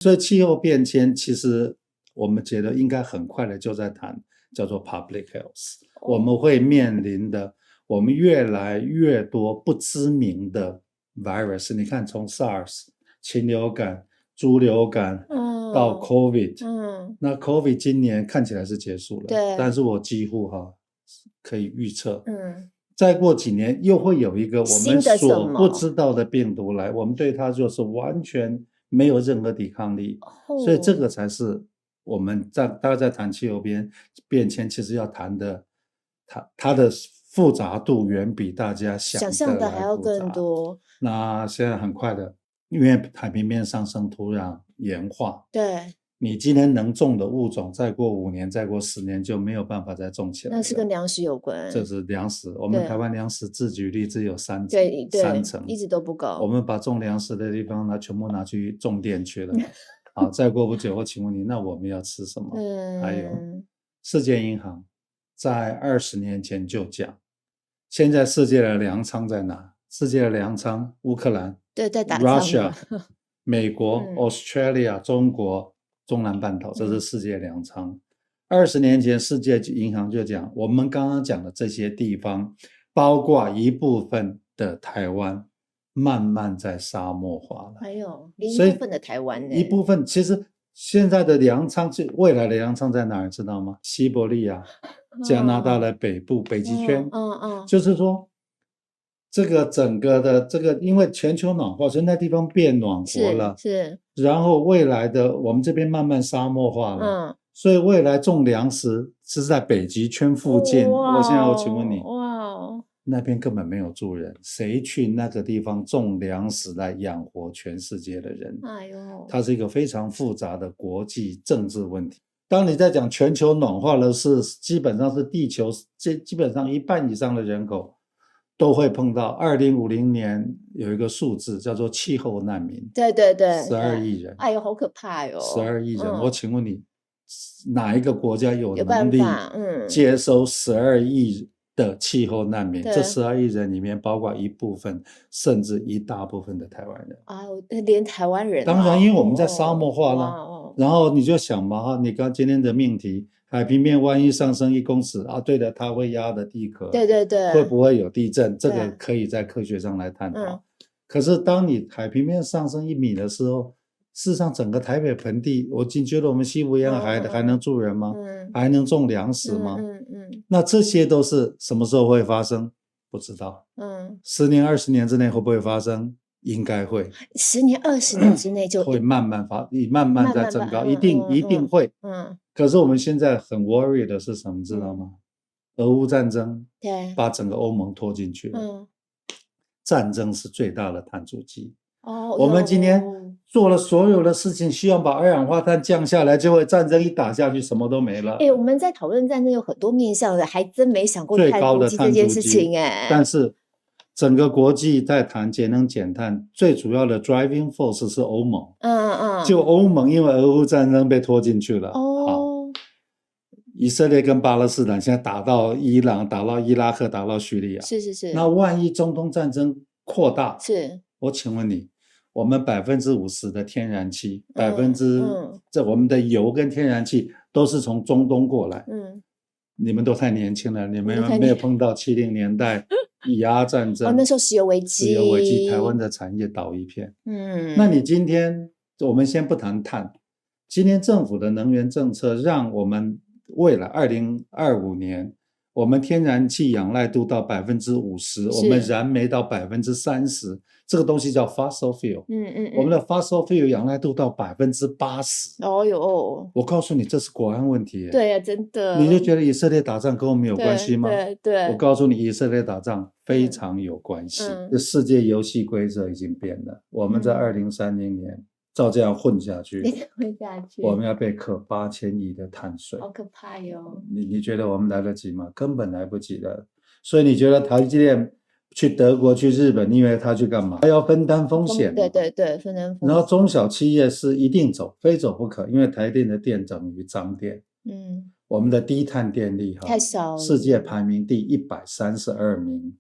所以气候变迁其实我们觉得应该很快的就在谈叫做 public health，我们会面临的我们越来越多不知名的 virus， 你看从 SARS 禽流感、猪流感到 COVID，那 COVID 今年看起来是结束了，对，但是我几乎可以预测，再过几年又会有一个我们所不知道的病毒来，我们对它就是完全没有任何抵抗力，所以这个才是我们大家在谈气候变迁，其实要谈的，它的复杂度远比大家想象的还要更多。那现在很快的，因为海平面上升、土壤盐化，对，你今天能种的物种，再过5年、再过10年就没有办法再种起来了。那是跟粮食有关。这是粮食，我们台湾粮食自给率只有3成，一直都不高。我们把种粮食的地方全部拿去种电去了。好，再过不久，我请问你，那我们要吃什么？还有，世界银行在20年前就讲，现在世界的粮仓在哪？世界的粮仓，乌克兰，对，在打仗。Russia， 美国、Australia， 中国、中南半岛，这是世界粮仓。20年前，世界银行就讲，我们刚刚讲的这些地方，包括一部分的台湾，慢慢在沙漠化了。还有一部分的台湾呢？一部分，其实现在的粮仓，未来的粮仓在哪儿？知道吗？西伯利亚、加拿大的北部、北极圈。就是说，这个整个的这个，因为全球暖化，所以那地方变暖和了。是。然后未来的我们这边慢慢沙漠化了。所以未来种粮食是在北极圈附近。我现在要请问你，那边根本没有住人，谁去那个地方种粮食来养活全世界的人？它是一个非常复杂的国际政治问题。当你在讲全球暖化了，基本上是地球基本上1半以上的人口都会碰到。2050年有一个数字叫做气候难民。对对对，12亿人。哎呦，好可怕哟！12亿人，我请问你，哪一个国家有能力接收12亿的气候难民？这12亿人里面包括一部分甚至一大部分的台湾人啊，连台湾人。当然，因为我们在沙漠化了。然后你就想嘛，你刚今天的命题，海平面万一上升1公尺啊，对的，它会压的地壳，对对对，会不会有地震？这个可以在科学上来探讨。可是当你海平面上升1米的时候，事实上整个台北盆地，我仅觉得我们西部沿海还能住人吗？还能种粮食吗？那这些都是什么时候会发生？不知道。10年、20年之内会不会发生？应该会。10年、20年之内就会慢慢在增高，一定会。可是我们现在很 worry 的是什么，知道吗？俄乌战争把整个欧盟拖进去了。战争是最大的碳足迹。我们今天做了所有的事情，希望把二氧化碳降下来，结果战争一打下去，什么都没了。我们在讨论战争有很多面向的，还真没想过最高的碳足迹这件事情。但是整个国际在谈节能减碳，最主要的 driving force 是欧盟。就欧盟因为俄乌战争被拖进去了。好，以色列跟巴勒斯坦现在打到伊朗，打到伊拉克，打到叙利亚。是。那万一中东战争扩大，我请问你，我们50%的天然气，我们的油跟天然气都是从中东过来。你们都太年轻了，你们没有碰到70年代以阿战争。那时候石油危机，台湾的产业倒一片。那你今天我们先不谈碳，今天政府的能源政策让我们未来2025年，我们天然气仰赖度到50%，我们燃煤到30%，这个东西叫 fossil fuel。我们的 fossil fuel 仰赖度到80%。我告诉你，这是国安问题。对啊，真的。你就觉得以色列打仗跟我们有关系吗？对。我告诉你，以色列打仗非常有关系。这世界游戏规则已经变了。我们在2030年照这样混下去，我们要被课8000亿的碳税。好可怕哟！你觉得我们来得及吗？根本来不及的。所以你觉得台积电去德国、去日本，因为他去干嘛？他要分担风险。对，分担风险。然后中小企业是一定走，非走不可，因为台电的电等于彰电。我们的低碳电力太少了，世界排名第132名。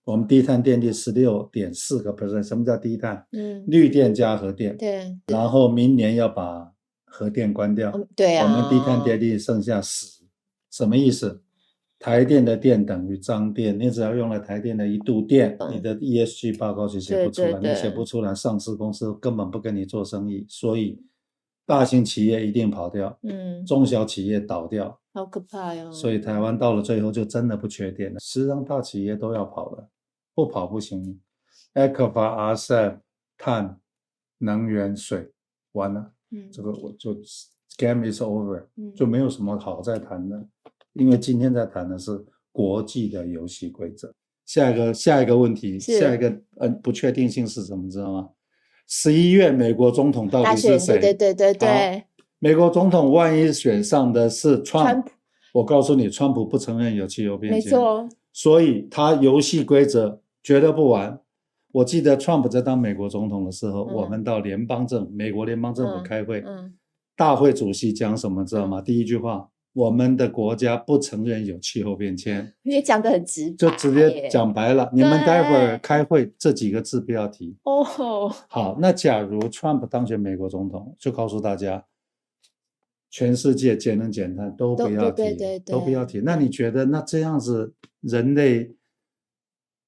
我们低碳电力16.4%，什么叫低碳？绿电加核电。对。然后明年要把核电关掉。对啊。我们低碳电力剩下10，什么意思？台电的电等于彰电，你只要用了台电的1度电，你的 ESG 报告就写不出来，你写不出来，上市公司根本不跟你做生意，所以大型企业一定跑掉，中小企业倒掉，好可怕哟。所以台湾到了最后就真的不缺电了，实际上大企业都要跑了，不跑不行。ECFA、RCEP、碳、能源、水，完了，这个我就 game is over，就没有什么好再谈的，因为今天在谈的是国际的游戏规则。下一个问题，下一个不确定性是什么，知道吗？11月美国总统到底是谁？对。美国总统万一选上的是川普，我告诉你，川普不承认有气候变迁，没错，所以他游戏规则绝对不玩。我记得川普在当美国总统的时候，我们到美国联邦政府开会，大会主席讲什么知道吗？第一句话，我们的国家不承认有气候变迁。也讲得很直白，就直接讲白了，你们待会儿开会这几个字不要提。好，那假如 Trump 当选美国总统，就告诉大家，全世界节能减碳都不要提，都不要提。那你觉得那这样子人类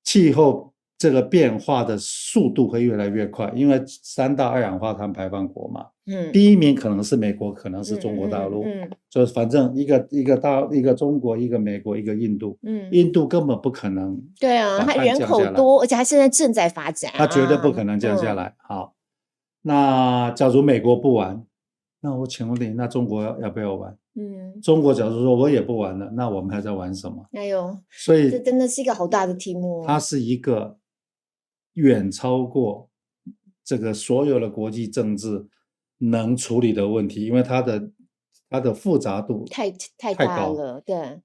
气候这个变化的速度会越来越快？因为3大二氧化碳排放国嘛，第一名可能是美国，可能是中国大陆，就反正一个中国，一个美国，一个印度，印度根本不可能，对啊，它人口多，而且它现在正在发展，它绝对不可能降下来。好，那假如美国不玩，那我请问你，那中国要不要玩？中国假如说我也不玩了，那我们还在玩什么？哎呦，所以这真的是一个好大的题目。它是一个远超过这个所有的国际政治能处理的问题，因为它的复杂度太大了，对，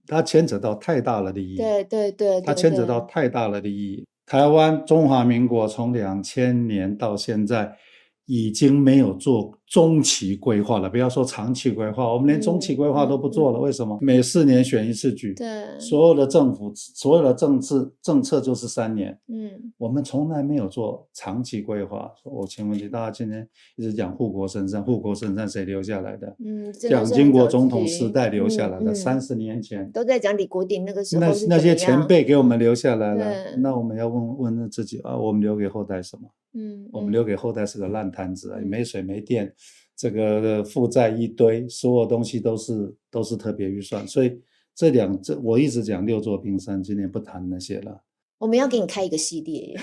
它牵扯到太大了利益，对，它牵扯到太大了利益。台湾中华民国从2000年到现在已经没有做中期规划了，不要说长期规划，我们连中期规划都不做了。为什么？每4年选一次举，对，所有的政府、所有的政策就是3年，我们从来没有做长期规划。我请问你，大家今天一直讲护国神山，护国神山谁留下来的？蒋经国总统时代留下来的，30年前都在讲李国鼎那个时候那些前辈给我们留下来了，那我们要问自己啊，我们留给后代什么？我们留给后代是个烂摊子，没水没电，这个负债一堆，所有东西都是特别预算，所以我一直讲6座冰山，今天不谈那些了。我们要给你开一个系列，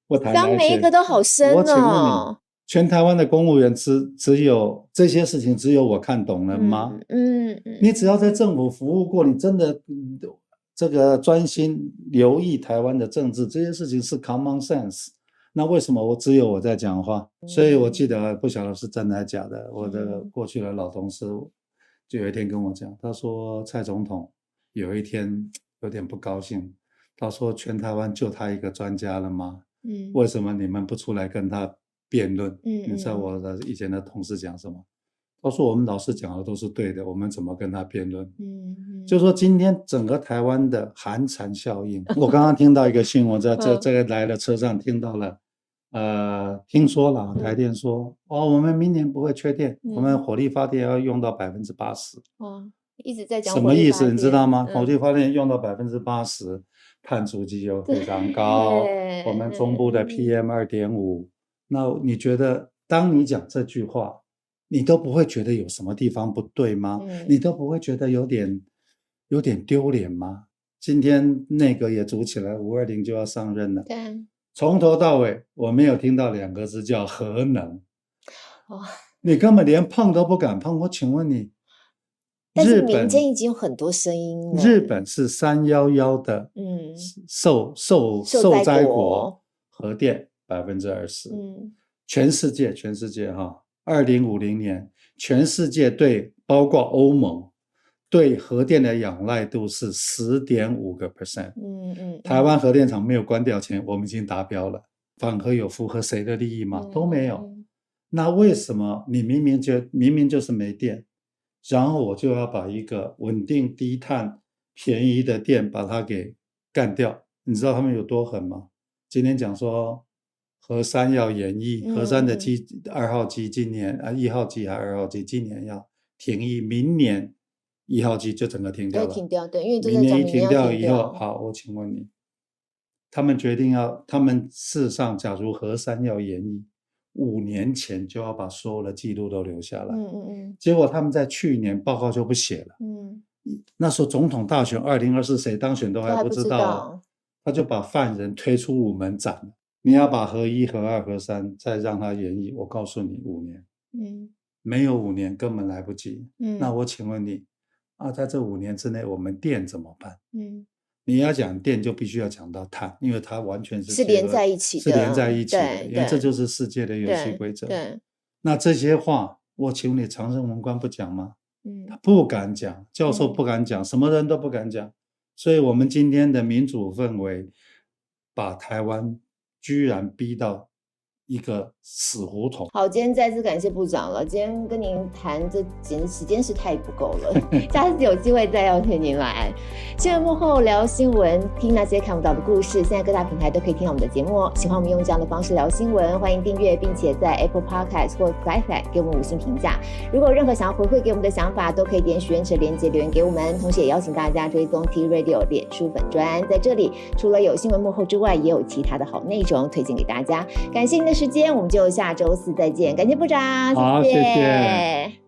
不谈讲每一个都好深哦。我请问你，全台湾的公务员只有这些事情，只有我看懂了吗？你只要在政府服务过，你真的这个专心留意台湾的政治，这些事情是 common sense。那为什么只有我在讲话？所以我记得不晓得是真的还是假的。我的过去的老同事就有一天跟我讲，他说蔡总统有一天有点不高兴，他说全台湾就他一个专家了吗？为什么你们不出来跟他辩论？你知道我的以前的同事讲什么？他说我们老师讲的都是对的，我们怎么跟他辩论？就是说今天整个台湾的寒蝉效应，我刚刚听到一个新闻，在这个来的车上听到了，听说了台电说，我们明年不会缺电，我们火力发电要用到80%。一直在讲什么意思？你知道吗？火力发电用到80%，碳足迹又非常高，我们中部的 PM2.5，那你觉得当你讲这句话，你都不会觉得有什么地方不对吗？你都不会觉得有点丢脸吗？今天内阁也组起来，520就要上任了。对，从头到尾我没有听到2个字叫核能。你根本连碰都不敢碰。我请问你，但是民间已经有很多声音了。日本是311的受灾国，核电20%。全世界哈。2050年，全世界包括欧盟对核电的仰赖度是10.5%。台湾核电厂没有关掉前，我们已经达标了。反核有符合谁的利益吗？都没有。那为什么你明明就是没电，然后我就要把一个稳定低碳便宜的电把它给干掉。你知道他们有多狠吗？今天讲说核三要延役，核三的2号机今年1号机还2号机今年要停役，明年1号机就整个停掉了。停掉，对，因为明年一停掉以后，好，我请问你，他们决定他们事实上，假如核三要延役，5年前就要把所有的记录都留下来。结果他们在去年报告就不写了。那时候总统大选2024谁当选都还不知道，他就把犯人推出午门斩了。你要把核1、核2、核3再让他延役，我告诉你5年。没有5年根本来不及。那我请问你在这5年之内我们电怎么办？你要讲电就必须要讲到碳，因为它完全是连在一起的，是连在一起的，因为这就是世界的游戏规则。那这些话我请问你常任文官不讲吗？他不敢讲，教授不敢讲，什么人都不敢讲。所以我们今天的民主氛围把台湾居然逼到一个死胡同。好，今天再次感谢部长了。今天跟您谈，这简直时间是太不够了。下次有机会再邀请您来。新闻幕后聊新闻，听那些看不到的故事。现在各大平台都可以听到我们的节目。喜欢我们用这样的方式聊新闻，欢迎订阅，并且在 Apple Podcast 或 Spotify 给我们5星评价。如果有任何想要回馈给我们的想法，都可以点许愿池连结留言给我们。同时也邀请大家追踪 T Radio 脸书粉专，在这里除了有新闻幕后之外，也有其他的好内容推荐给大家。感谢您的时间，我们就下周4再见。感谢部长，好，谢谢。